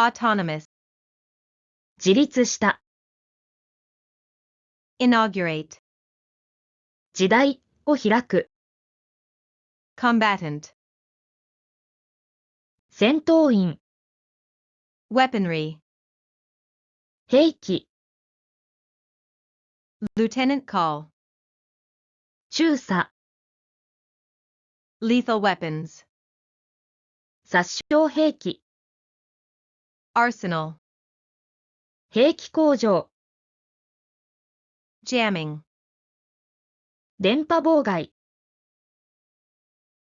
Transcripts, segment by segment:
autonomous, 自立した、 inaugurate, 時代を開く、 combatant, 戦闘員、 weaponry, 兵器、 lieutenant call, 中佐、 lethal weapons, 殺傷兵器、 arsenal, 兵器工場、 jamming, 電波妨害、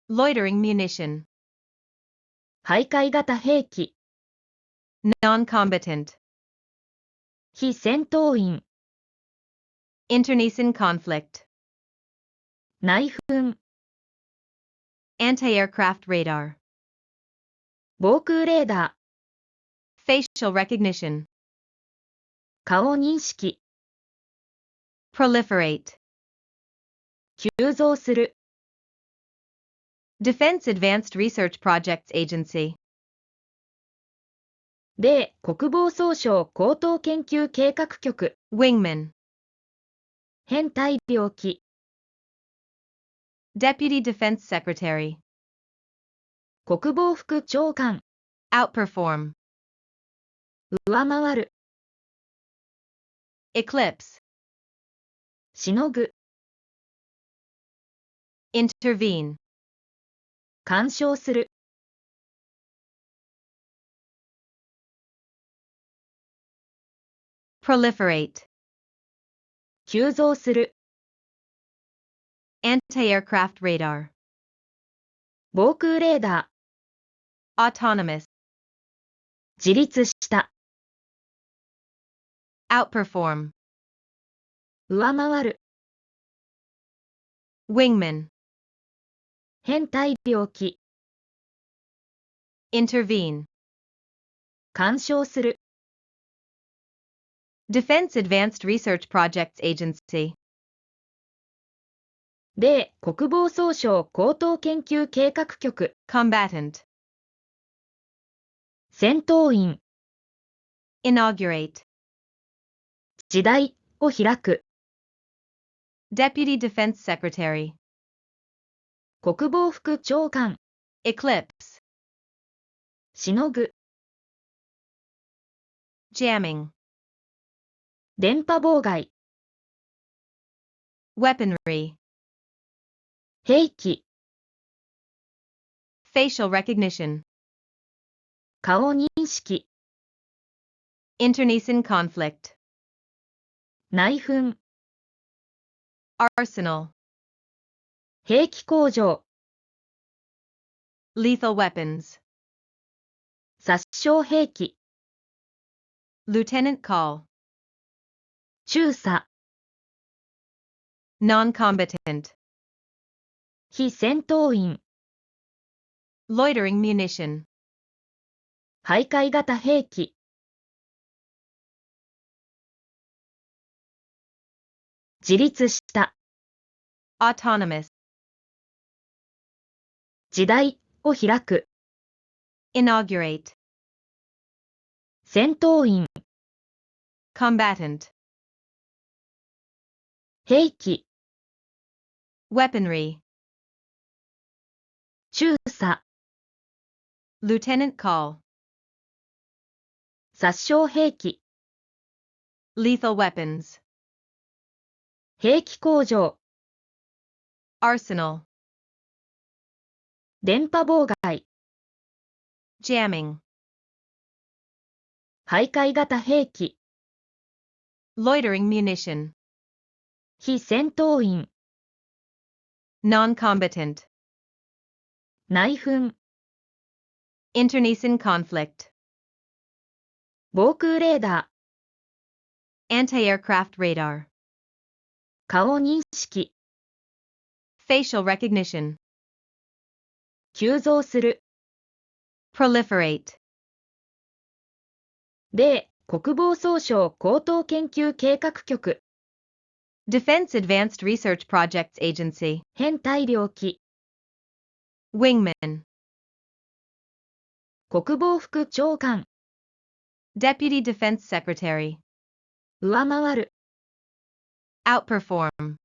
loitering munition, 徘徊型兵器、 non-combatant, 非戦闘員、 internecine conflict, 内紛、 anti-aircraft radar, 防空レーダ facial recognition, ー、顔認識、 proliferate, 急増する、 Defense Advanced Research Projects Agency, 米国防総省高等研究計画局、 wingman, 編隊領機、 Deputy Defense Secretary, 国防副長官、 outperform, 上回る、 eclipse, しのぐ、 intervene, 干渉する、 proliferate, 急増する、 anti-aircraft radar, 防空レーダ autonomous, ー、自立した、 outperform, 上回る、 wingman, 編隊領機、 intervene, 干渉する、 Defense Advanced Research Projects Agency, 米国防総省高等研究計画局、 combatant, 戦闘員、 inaugurate, 時代を開く、 Deputy Defense Secretary, 国防副長官、 eclipse, しのぐ、 jamming, 電波妨害、 weaponry, 兵器、 facial recognition, 顔認識、 internecine conflict, 内紛、 arsenal, 兵器工場、 lethal weapons, 殺傷兵器、 lieutenant call, 中佐、 non-combatant, 非戦闘員、 loitering munition, 徘徊型兵器、 自立した、 autonomous, 時代を開く、 inaugurate, 戦闘員、 combatant, 兵器、 weaponry, 中佐、 lieutenant call, 殺傷兵器、 lethal weapons, 兵器工場、 arsenal, 電波妨害、 jamming, 徘徊型兵器、 loitering munition, 非戦闘員、 non-combatant, 内紛、 internecine conflict, 防空レーダー、 anti-aircraft radar, 顔認識、 facial recognition, 急増する、 proliferate, 米国防総省高等研究計画局、 Defense Advanced Research Projects Agency, 編隊領機、 wingman, 国防副長官、Deputy Defense Secretary. 上回る、 Outperform.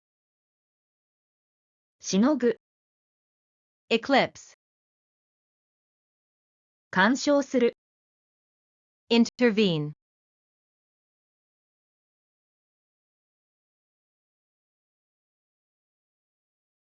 しのぐ、 Eclipse. 干渉する、 Intervene.